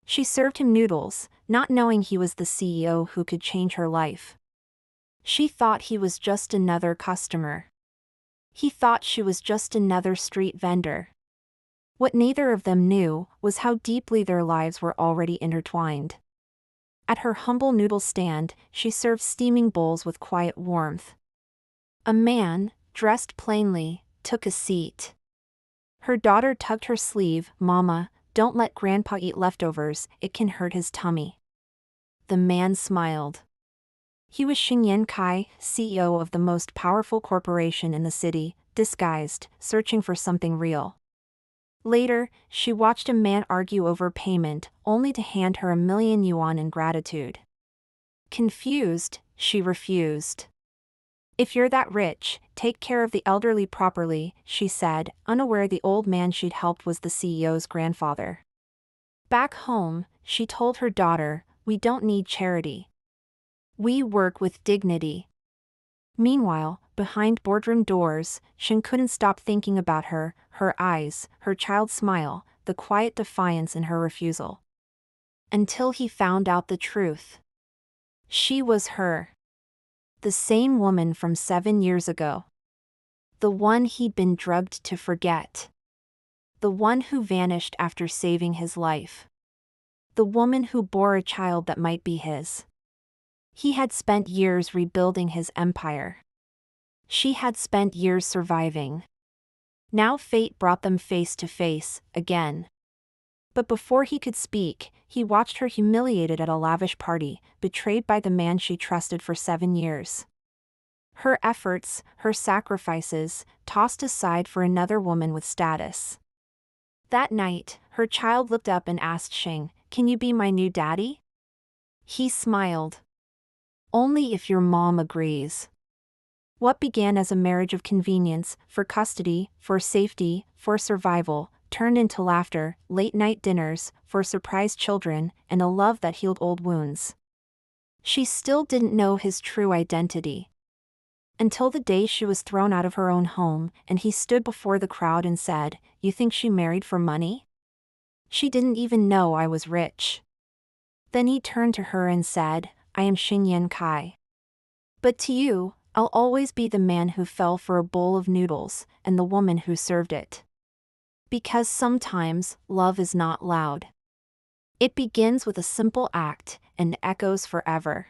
She served him noodles, not knowing he was the CEO who could change her life. She thought he was just another customer. He thought she was just another street vendor. What neither of them knew was how deeply their lives were already intertwined. At her humble noodle stand, she served steaming bowls with quiet warmth. A man, dressed plainly, took a seat. Her daughter tugged her sleeve. "Mama, don't let Grandpa eat leftovers, it can hurt his tummy." The man smiled. He was Xingyan Kai, CEO of the most powerful corporation in the city, disguised, searching for something real. Later, she watched a man argue over payment, only to hand her 1,000,000 yuan in gratitude. Confused, she refused. "If you're that rich, take care of the elderly properly," she said, unaware the old man she'd helped was the CEO's grandfather. Back home, she told her daughter, "We don't need charity. We work with dignity." Meanwhile, behind boardroom doors, Shin couldn't stop thinking about her eyes, her child's smile, the quiet defiance in her refusal. Until he found out the truth. She was her. The same woman from 7 years ago. The one he'd been drugged to forget. The one who vanished after saving his life. The woman who bore a child that might be his. He had spent years rebuilding his empire. She had spent years surviving. Now fate brought them face to face, again. But before he could speak, he watched her humiliated at a lavish party, betrayed by the man she trusted for 7 years. Her efforts, her sacrifices, tossed aside for another woman with status. That night, her child looked up and asked Shing, "Can you be my new daddy?" He smiled. "Only if your mom agrees." What began as a marriage of convenience, for custody, for safety, for survival, turned into laughter, late-night dinners, for surprised children, and a love that healed old wounds. She still didn't know his true identity. Until the day she was thrown out of her own home, and he stood before the crowd and said, "You think she married for money? She didn't even know I was rich." Then he turned to her and said, "I am Xingyan Kai. But to you, I'll always be the man who fell for a bowl of noodles, and the woman who served it. Because sometimes, love is not loud. It begins with a simple act, and echoes forever."